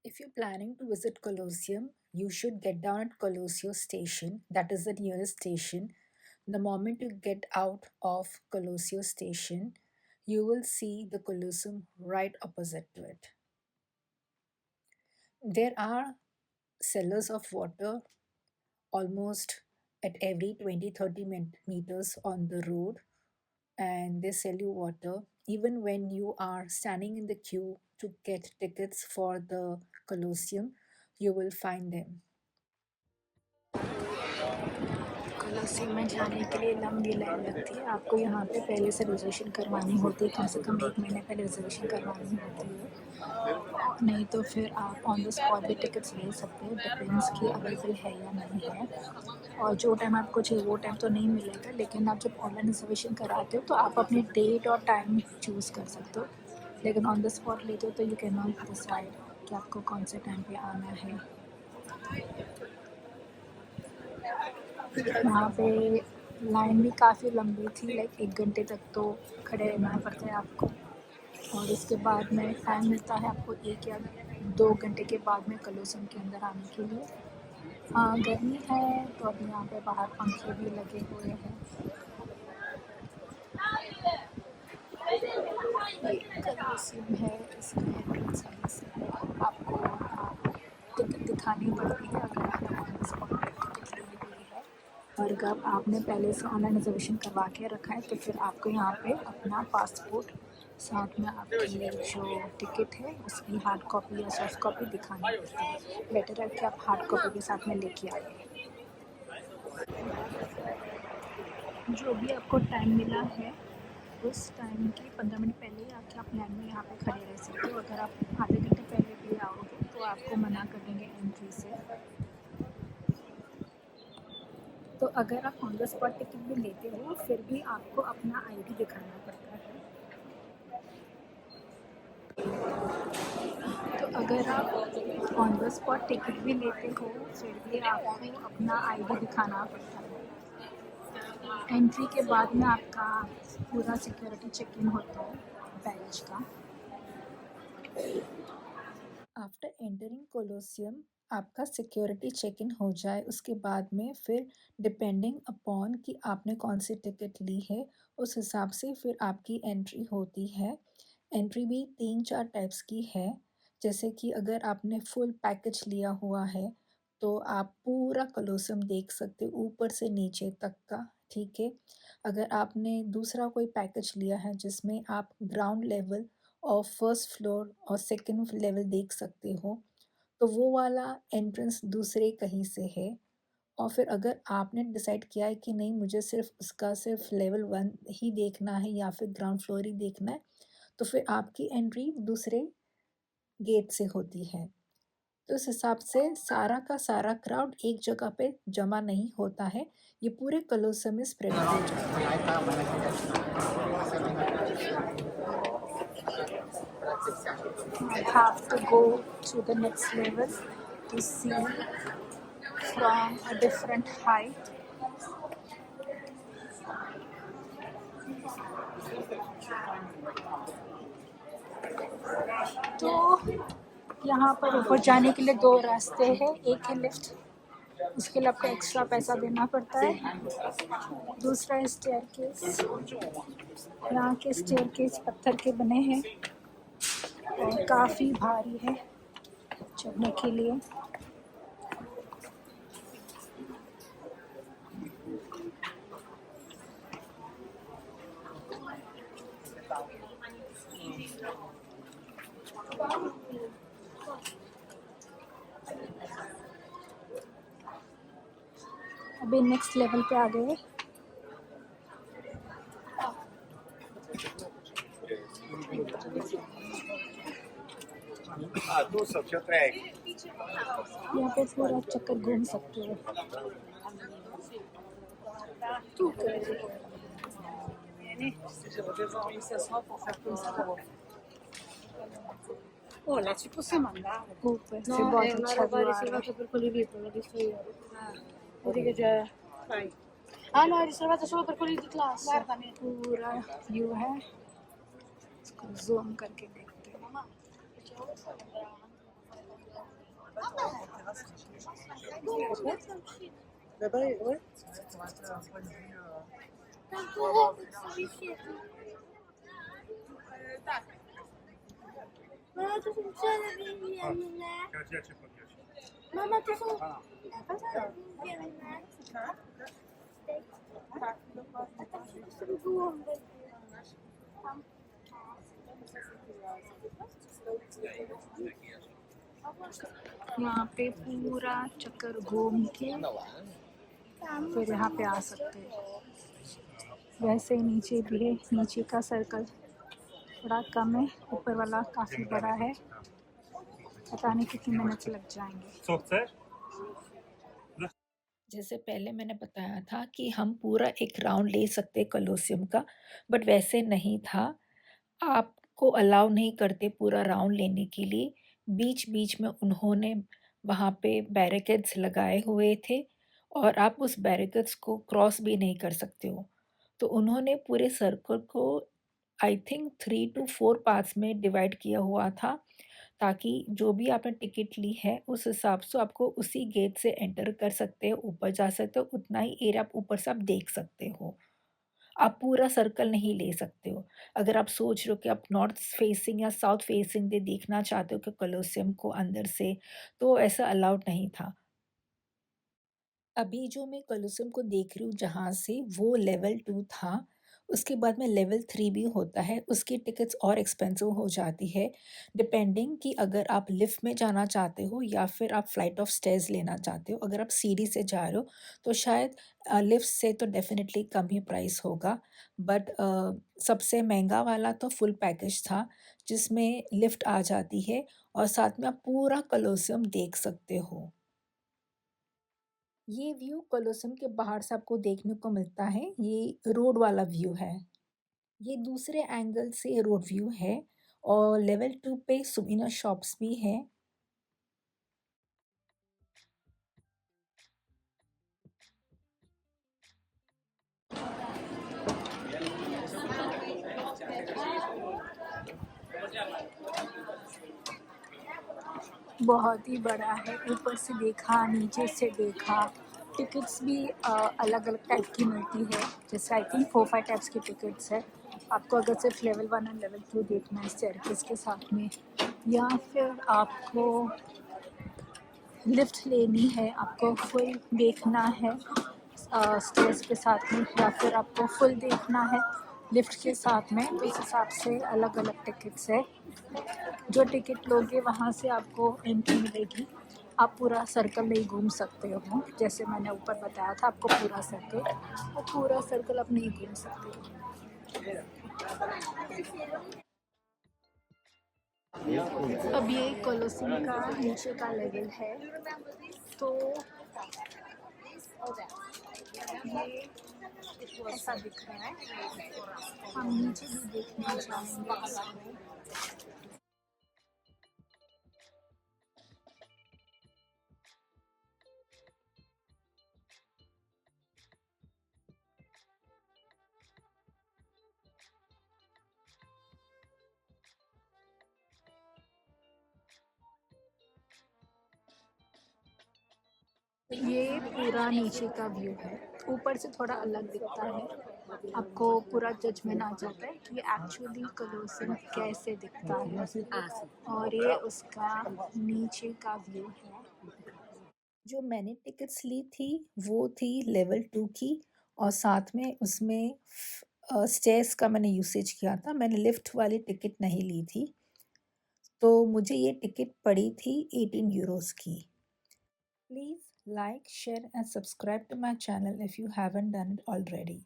If you're planning to visit Colosseum, you should get down at Colosseo station, that is the nearest station. The moment you get out of Colosseo station, you will see the Colosseum right opposite to it. There are cellars of water almost at every 20-30 meters on the road, and they sell you water even when you are standing in the queue to get tickets for the Colosseum. You will find them. कलसी में जाने के लिए लंबी line लगती है। आपको यहाँ पे पहले से रिजर्वेशन करवानी होती है, कम से कम 1 महीने पहले रिजर्वेशन करवानी होती है। नहीं तो फिर आप ऑन द स्पॉट भी टिकट्स ले सकते हो, डिपेंड्स कि अवेलेबल है या नहीं है। और जो टाइम आपको चाहिए वो टाइम तो नहीं मिलेगा, लेकिन आप जब ऑनलाइन रिजर्वेशन कराते हो तो आप अपनी डेट और टाइम चूज़ कर सकते हो। लेकिन ऑन द स्पॉट लेते हो तो यू कैन नॉट डिसाइड कि आपको कौन से टाइम पे आना है। वहाँ पे लाइन भी काफ़ी लंबी थी, लाइक 1 घंटे तक तो खड़े रहना पड़ता है आपको। और उसके बाद में टाइम मिलता है आपको 1 या 2 घंटे के बाद में कलोसियम के अंदर आने के लिए। हाँ, गर्मी है तो अभी यहाँ पे बाहर पंखे भी लगे हुए हैं। ये कलोसियम है, इसका एंट्रेंस है। आपको टिकट दिखानी पड़ती है अगर आपने ऑन द स्पॉट टिकट ली हुई है। और अगर आपने पहले से ऑनलाइन रिजर्वेशन करवा के रखा है तो फिर आपको यहाँ पे अपना पासपोर्ट, साथ में आपकी जो टिकट है उसकी हार्ड कॉपी या सॉफ्ट कॉपी दिखानी पड़ती है। बेटर है कि आप हार्ड कॉपी के साथ में लेके आए। जो भी आपको टाइम मिला है उस टाइम के 15 मिनट पहले ही आके आप लाइन में यहाँ पे खड़े रह सकते हो। अगर आप आधे घंटे पहले भी आओगे तो आपको मना कर देंगे एंट्री से। तो अगर आप ऑन द स्पॉट टिकट भी लेते हो फिर भी आपको अपना आईडी दिखाना पड़ता है। तो अगर आप ऑन द स्पॉट टिकट भी लेते हो फिर भी आपको अपना आईडी दिखाना पड़ता है। एंट्री के बाद में आपका पूरा सिक्योरिटी चेक इन होता है बैगेज का। आफ्टर एंटरिंग कोलोसियम आपका सिक्योरिटी चेक इन हो जाए उसके बाद में फिर डिपेंडिंग अपॉन कि आपने कौन सी टिकट ली है उस हिसाब से फिर आपकी एंट्री होती है। एंट्री भी 3-4 टाइप्स की है। जैसे कि अगर आपने फुल पैकेज लिया हुआ है तो आप पूरा कोलोसियम देख सकते हो ऊपर से नीचे तक का, ठीक है। अगर आपने दूसरा कोई पैकेज लिया है जिसमें आप ग्राउंड लेवल और फर्स्ट फ्लोर और सेकंड लेवल देख सकते हो तो वो वाला एंट्रेंस दूसरे कहीं से है। और फिर अगर आपने डिसाइड किया है कि नहीं मुझे सिर्फ उसका सिर्फ लेवल 1 ही देखना है या फिर ग्राउंड फ्लोर ही देखना है तो फिर आपकी एंट्री दूसरे गेट से होती है। तो इस हिसाब से सारा का सारा क्राउड एक जगह पे जमा नहीं होता है, ये पूरे कोलोसियम में स्प्रेड हो जाता है। I have to go to the next level to see from a different height. तो यहाँ पर ऊपर जाने के लिए 2 रास्ते हैं। एक है लिफ्ट, उसके लिए आपको एक्स्ट्रा पैसा देना पड़ता है। दूसरा है स्टेयरकेस। यहाँ के स्टेयरकेस पत्थर के बने हैं और काफ़ी भारी है चढ़ने के लिए। अभी नेक्स्ट लेवल पे आ गए। यहाँ पे पूरा चक्कर घूम सकते हो। Oh, là ci possiamo andare? ऊपर से No, बहुत è una अच्छा roba व्यू आ रहा riservata है। per quelli VIP, l'ho visto io. Vedi che c'è... Vai. Ah no, è riservata solo per quelli di classe. Guardami. पूरा व्यू है, इसको जूम करके देखते हैं। Dabei, ouais. Mamma, tu funziona bene Mamma, tu funziona bene यहाँ पे पूरा चक्कर घूम के फिर यहाँ पे आ सकते हैं। वैसे नीचे भी है, नीचे का सर्कल थोड़ा कम है, ऊपर वाला काफ़ी बड़ा है। पता नहीं कितनी मिनट लग जाएंगे। जैसे पहले मैंने बताया था कि हम पूरा एक राउंड ले सकते कोलोसियम का, बट वैसे नहीं था। आपको अलाउ नहीं करते पूरा राउंड लेने के लिए। बीच-बीच में उन्होंने वहाँ पे बैरिकेड्स लगाए हुए थे और आप उस बैरिकेड्स को क्रॉस भी नहीं कर सकते हो। तो उन्होंने पूरे सर्कल को आई थिंक 3 टू 4 पार्ट्स में डिवाइड किया हुआ था, ताकि जो भी आपने टिकट ली है उस हिसाब से आपको उसी गेट से एंटर कर सकते हो, ऊपर जा सकते हो, उतना ही एरिया आप ऊपर से आप देख सकते हो। आप पूरा सर्कल नहीं ले सकते हो। अगर आप सोच रहे हो कि आप नॉर्थ फेसिंग या साउथ फेसिंग दे देखना चाहते हो कि कोलोसियम को अंदर से, तो ऐसा अलाउड नहीं था। अभी जो मैं कोलोसियम को देख रही हूँ जहाँ से, वो लेवल 2 था। उसके बाद में लेवल 3 भी होता है, उसकी टिकट्स और एक्सपेंसिव हो जाती है, डिपेंडिंग कि अगर आप लिफ्ट में जाना चाहते हो या फिर आप फ्लाइट ऑफ स्टेयर्स लेना चाहते हो। अगर आप सीढ़ी से जा रहे हो, तो शायद लिफ्ट से तो डेफ़िनिटली कम ही प्राइस होगा, बट सबसे महँगा वाला तो फुल पैकेज था, जिसमें लिफ्ट आ जाती है और साथ में आप पूरा कोलोसियम देख सकते हो। ये व्यू कोलोसियम के बाहर से आपको देखने को मिलता है, ये रोड वाला व्यू है। ये दूसरे एंगल से रोड व्यू है और लेवल 2 पे सुवीनियर शॉप्स भी हैं। बहुत ही बड़ा है, ऊपर से देखा, नीचे से देखा। टिकट्स भी अलग-अलग टाइप की मिलती है, जैसे आई थिंक 4-5 टाइप्स की टिकट्स है। आपको अगर सिर्फ लेवल 1 और लेवल 2 देखना है स्टेयरकेस के साथ में, या फिर आपको लिफ्ट लेनी है, आपको फुल देखना है स्टेयर्स के साथ में, या फिर आपको फुल देखना है लिफ्ट के साथ में, तो इस हिसाब से अलग-अलग टिकट्स है। जो टिकट लोगे वहाँ से आपको एंट्री मिलेगी। आप पूरा सर्कल नहीं घूम सकते हो, जैसे मैंने ऊपर बताया था आपको पूरा सर्कल, वो पूरा सर्कल आप नहीं घूम सकते हो। अब ये कोलोसियम का नीचे का लेवल है, तो ये ऐसा दिख रहा है। हम नीचे भी देखना चाहेंगे। ये पूरा नीचे का व्यू है, ऊपर से थोड़ा अलग दिखता है। आपको पूरा जजमेंट आ जाता है कि एक्चुअली कोलोसियम कैसे दिखता है, और ये उसका नीचे का व्यू है। जो मैंने टिकट्स ली थी, वो थी लेवल 2 की और साथ में उसमें स्टेयर्स का मैंने यूसेज किया था, मैंने लिफ्ट वाली टिकट नहीं ली थी। तो मुझे ये टिकट पड़ी थी 18 यूरोज़ की। Please like, share and subscribe to my channel if you haven't done it already.